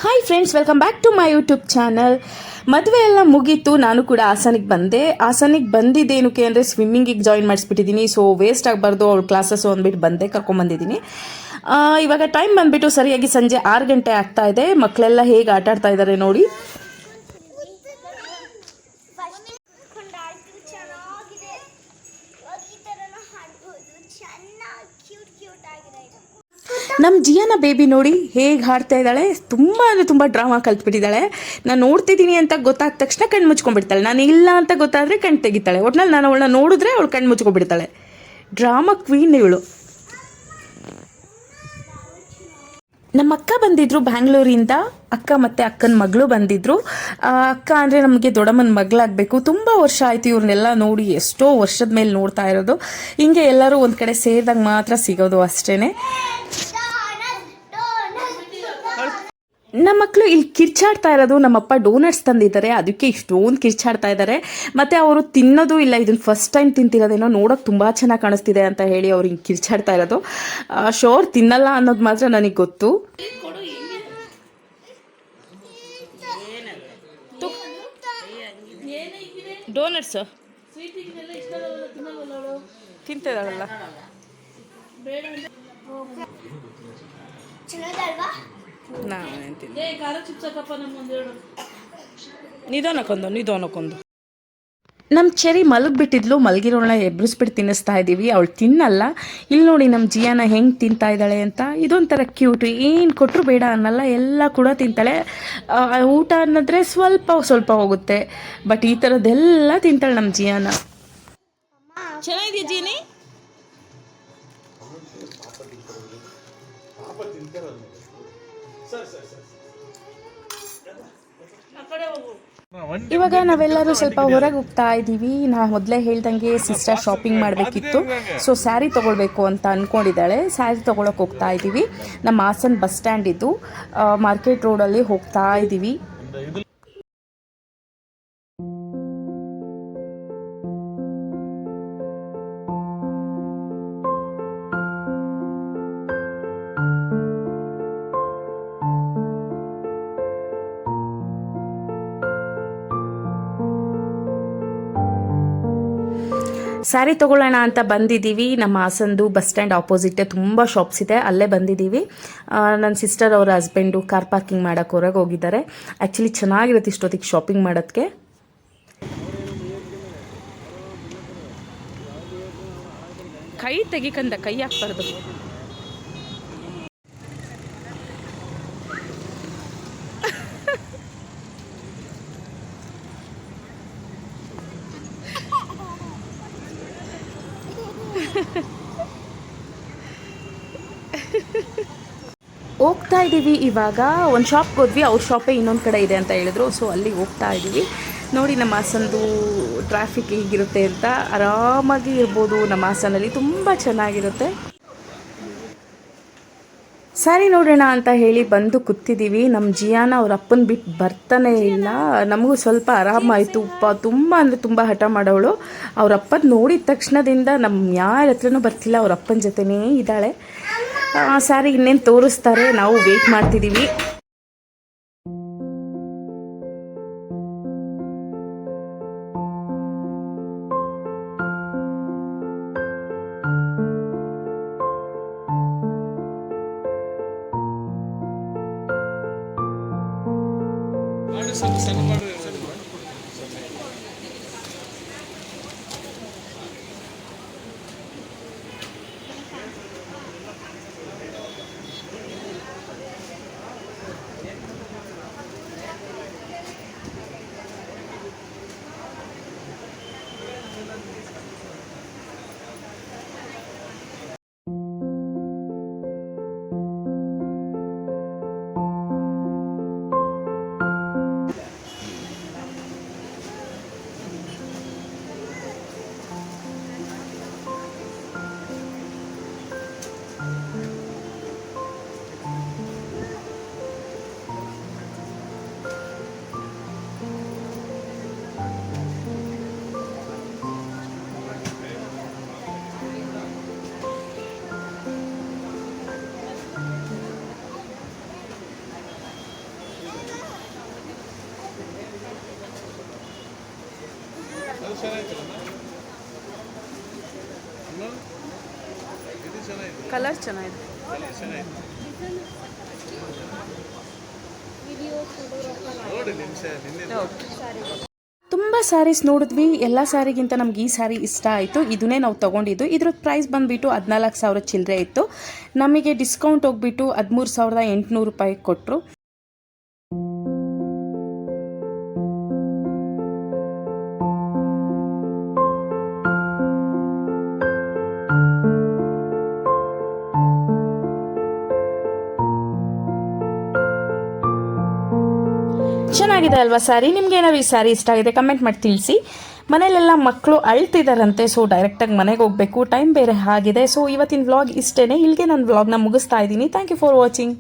Hi friends, welcome back to my YouTube channel. ಮದುವೆ ಎಲ್ಲ ಮುಗೀತು. ನಾನು ಕೂಡ ಹಾಸನಿಗೆ ಬಂದೆ. ಹಾಸನಿಗೆ ಬಂದಿದ್ದೇನಕ್ಕೆ ಅಂದರೆ ಸ್ವಿಮ್ಮಿಂಗಿಗೆ ಜಾಯಿನ್ ಮಾಡಿಸ್ಬಿಟ್ಟಿದ್ದೀನಿ. ಸೊ ವೇಸ್ಟ್ ಆಗಬಾರ್ದು ಅವ್ಳ ಕ್ಲಾಸಸ್ಸು ಅಂದ್ಬಿಟ್ಟು ಬಂದೆ, ಕರ್ಕೊಂಬಂದಿದ್ದೀನಿ. ಇವಾಗ ಟೈಮ್ ಬಂದುಬಿಟ್ಟು ಸರಿಯಾಗಿ ಸಂಜೆ 6 ಗಂಟೆ ಆಗ್ತಾ ಇದೆ. ಮಕ್ಕಳೆಲ್ಲ ಹೇಗೆ ಆಟ ಆಡ್ತಾ ಇದ್ದಾರೆ ನೋಡಿ. ನಮ್ಮ ಜಿಯಾನ ಬೇಬಿ ನೋಡಿ ಹೇಗೆ ಹಾಡ್ತಾ ಇದ್ದಾಳೆ. ತುಂಬ ಅಂದರೆ ತುಂಬ ಡ್ರಾಮಾ ಕಲ್ತ್ಬಿಟ್ಟಿದ್ದಾಳೆ. ನಾನು ನೋಡ್ತಿದ್ದೀನಿ ಅಂತ ಗೊತ್ತಾದ ತಕ್ಷಣ ಕಣ್ಣು ಮುಚ್ಕೊಂಡ್ಬಿಡ್ತಾಳೆ. ನಾನು ಇಲ್ಲ ಅಂತ ಗೊತ್ತಾದರೆ ಕಣ್ಣು ತೆಗಿತಾಳೆ. ಒಟ್ನಲ್ಲಿ ನಾನು ಅವಳನ್ನ ನೋಡಿದ್ರೆ ಅವಳು ಕಣ್ಣು ಮುಚ್ಕೊಂಡ್ಬಿಡ್ತಾಳೆ. ಡ್ರಾಮಾ ಕ್ವೀನ್ ಇವಳು. ನಮ್ಮ ಅಕ್ಕ ಬಂದಿದ್ದರು ಬ್ಯಾಂಗ್ಳೂರಿಂದ. ಅಕ್ಕ ಮತ್ತು ಅಕ್ಕನ ಮಗಳು ಬಂದಿದ್ದರು. ಅಕ್ಕ ಅಂದರೆ ನಮಗೆ ದೊಡ್ಡಮ್ಮನ ಮಗಳಾಗಬೇಕು. ತುಂಬ ವರ್ಷ ಆಯಿತು ಇವ್ರನ್ನೆಲ್ಲ ನೋಡಿ, ಎಷ್ಟೋ ವರ್ಷದ ಮೇಲೆ ನೋಡ್ತಾ ಇರೋದು. ಹಿಂಗೆ ಎಲ್ಲರೂ ಒಂದು ಕಡೆ ಸೇರಿದಾಗ ಮಾತ್ರ ಸಿಗೋದು ಅಷ್ಟೇ. ನಮ್ಮ ಮಕ್ಕಳು ಇಲ್ಲಿ ಕಿರ್ಚಾಡ್ತಾ ಇರೋದು. ನಮ್ಮಪ್ಪ ಡೋನಟ್ಸ್ ತಂದಿದ್ದಾರೆ, ಅದಕ್ಕೆ ಇಷ್ಟೊಂದು ಕಿರ್ಚಾಡ್ತಾ ಇದ್ದಾರೆ. ಮತ್ತು ಅವರು ತಿನ್ನೋದು ಇಲ್ಲ, ಇದನ್ನು ಫಸ್ಟ್ ಟೈಮ್ ತಿಂತಿರೋದೇನೋ, ನೋಡೋಕೆ ತುಂಬ ಚೆನ್ನಾಗಿ ಕಾಣಿಸ್ತಿದೆ ಅಂತ ಹೇಳಿ ಅವ್ರು ಹಿಂಗೆ ಕಿರ್ಚಾಡ್ತಾ ಇರೋದು. ಶೋರ್ ತಿನ್ನಲ್ಲ ಅನ್ನೋದು ಮಾತ್ರ ನನಗೆ ಗೊತ್ತು. ಡೋನಟ್ಸ್ ತಿಂತಿದ್ದಾಳಲ್ಲ, ನಿಧಾನಕ್ಕೊಂದು. ನಮ್ಮ ಚೆರಿ ಮಲಗಿಬಿಟ್ಟಿದ್ಲು. ಮಲಗಿರೋಳನ್ನ ಎಬ್ರಿಸ್ಬಿಟ್ಟು ತಿನ್ನಿಸ್ತಾ ಇದ್ದೀವಿ. ಅವಳು ತಿನ್ನಲ್ಲ. ಇಲ್ಲಿ ನೋಡಿ ನಮ್ಮ ಜಿಯಾನ ಹೆಂಗೆ ತಿಂತಾ ಇದ್ದಾಳೆ ಅಂತ. ಇದೊಂಥರ ಕ್ಯೂಟ್. ಏನು ಕೊಟ್ಟರು ಬೇಡ ಅನ್ನಲ್ಲ, ಎಲ್ಲ ಕೂಡ ತಿಂತಾಳೆ. ಊಟ ಅನ್ನೋದ್ರೆ ಸ್ವಲ್ಪ ಹೋಗುತ್ತೆ, ಬಟ್ ಈ ಥರದ್ದೆಲ್ಲ ತಿಂತಾಳೆ ನಮ್ಮ ಜಿಯಾನ. ಚೆನ್ನಾಗಿದೆಯಾ ಜೀನಿ? ಇವಾಗ ನಾವೆಲ್ಲರೂ ಸ್ವಲ್ಪ ಹೊರಗೆ ಹೋಗ್ತಾ ಇದ್ದೀವಿ. ನಾ ಮೊದಲೇ ಹೇಳ್ದಂಗೆ ಸಿಸ್ಟರ್ ಶಾಪಿಂಗ್ ಮಾಡಬೇಕಿತ್ತು. ಸೊ ಸ್ಯಾರಿ ತೊಗೊಳ್ಬೇಕು ಅಂತ ಅಂದ್ಕೊಂಡಿದ್ದಾಳೆ. ಸ್ಯಾರಿ ತೊಗೊಳಕ್ಕೆ ಹೋಗ್ತಾ ಇದ್ದೀವಿ. ನಮ್ಮ ಹಾಸನ್ ಬಸ್ ಸ್ಟ್ಯಾಂಡ್ ಇದ್ದು ಮಾರ್ಕೆಟ್ ರೋಡಲ್ಲಿ ಹೋಗ್ತಾ ಇದ್ದೀವಿ. ಸ್ಯಾರಿ ತೊಗೊಳ್ಳೋಣ ಅಂತ ಬಂದಿದ್ದೀವಿ. ನಮ್ಮ ಹಾಸನದು ಬಸ್ ಸ್ಟ್ಯಾಂಡ್ ಆಪೋಸಿಟೇ ತುಂಬ ಶಾಪ್ಸ್ ಇದೆ, ಅಲ್ಲೇ ಬಂದಿದ್ದೀವಿ. ನನ್ನ ಸಿಸ್ಟರ್ ಅವರ ಹಸ್ಬೆಂಡು ಕಾರ್ ಪಾರ್ಕಿಂಗ್ ಮಾಡೋಕ್ಕೆ ಹೊರಗೆ ಹೋಗಿದ್ದಾರೆ. ಆ್ಯಕ್ಚುಲಿ ಚೆನ್ನಾಗಿರುತ್ತೆ ಇಷ್ಟೊತ್ತಿಗೆ ಶಾಪಿಂಗ್ ಮಾಡೋದಕ್ಕೆ. ಕೈ ತೆಗಿಕಂದ, ಕೈ ಹಾಕ್ಬಾರ್ದು. ಹೋಗ್ತಾ ಇದ್ದೀವಿ. ಇವಾಗ ಒಂದು ಶಾಪ್ಗೆ ಹೋದ್ವಿ. ಅವ್ರ ಶಾಪೇ ಇನ್ನೊಂದು ಕಡೆ ಇದೆ ಅಂತ ಹೇಳಿದ್ರು. ಸೊ ಅಲ್ಲಿಗೆ ಹೋಗ್ತಾ ಇದ್ದೀವಿ. ನೋಡಿ ನಮ್ಮ ಹಾಸನದು ಟ್ರಾಫಿಕ್ ಹೇಗಿರುತ್ತೆ ಅಂತ. ಆರಾಮಾಗಿ ಇರ್ಬೋದು ನಮ್ಮ ಹಾಸನಲ್ಲಿ, ತುಂಬ ಚೆನ್ನಾಗಿರುತ್ತೆ. ಸ್ಯಾರಿ ನೋಡೋಣ ಅಂತ ಹೇಳಿ ಬಂದು ಕೂತಿದ್ದೀವಿ. ನಮ್ಮ ಜಿಯಾನ ಅವ್ರ ಅಪ್ಪನ ಬಿಟ್ಟು ಬರ್ತಾನೆ ಇಲ್ಲ. ನಮಗೂ ಸ್ವಲ್ಪ ಆರಾಮಾಯಿತು. ತುಂಬ ಅಂದರೆ ತುಂಬ ಹಠ ಮಾಡೋಳು. ಅವ್ರ ಅಪ್ಪನ ನೋಡಿದ ತಕ್ಷಣದಿಂದ ನಮ್ಮ ಯಾರ ಹತ್ರನೂ ಬರ್ತಿಲ್ಲ, ಅವ್ರ ಅಪ್ಪನ ಜೊತೆನೇ ಇದ್ದಾಳೆ. ಸ್ಯಾರಿ ಇನ್ನೇನು ತೋರಿಸ್ತಾರೆ, ನಾವು ವೆಯ್ಟ್ ಮಾಡ್ತಿದ್ದೀವಿ. ಕಲರ್ ಚೆನ್ನಾಗಿದೆ. ತುಂಬ ಸ್ಯಾರೀಸ್ ನೋಡಿದ್ವಿ. ಎಲ್ಲ ಸ್ಯಾರಿಗಿಂತ ನಮ್ಗೆ ಈ ಸ್ಯಾರಿ ಇಷ್ಟ ಆಯಿತು. ಇದನ್ನೇ ನಾವು ತೊಗೊಂಡಿದ್ದು. ಇದ್ರದ್ದು ಪ್ರೈಸ್ ಬಂದುಬಿಟ್ಟು 14,000 ಚಿಲ್ಲರೆ ಇತ್ತು. ನಮಗೆ ಡಿಸ್ಕೌಂಟ್ ಹೋಗ್ಬಿಟ್ಟು 13,800 ರೂಪಾಯಿ ಕೊಟ್ಟರು. ಚೆನ್ನಾಗಿದೆ ಅಲ್ವಾ ಸ್ಯಾರಿ? ನಿಮ್ಗೆ ಏನಾದ್ರು ಈ ಸ್ಯಾರಿ ಇಷ್ಟ ಆಗಿದೆ ಕಮೆಂಟ್ ಮಾಡಿ ತಿಳಿಸಿ. ಮನೇಲೆಲ್ಲ ಮಕ್ಕಳು ಅಳ್ತಿದ್ದಾರಂತೆ, ಸೊ ಡೈರೆಕ್ಟಾಗಿ ಮನೆಗೆ ಹೋಗಬೇಕು, ಟೈಮ್ ಬೇರೆ ಆಗಿದೆ. ಸೊ ಇವತ್ತಿನ ವ್ಲಾಗ್ ಇಷ್ಟೇ. ಇಲ್ಲಿಗೆ ನಾನು ವ್ಲಾಗ್ನ ಮುಗಿಸ್ತಾ ಇದ್ದೀನಿ. Thank you for watching.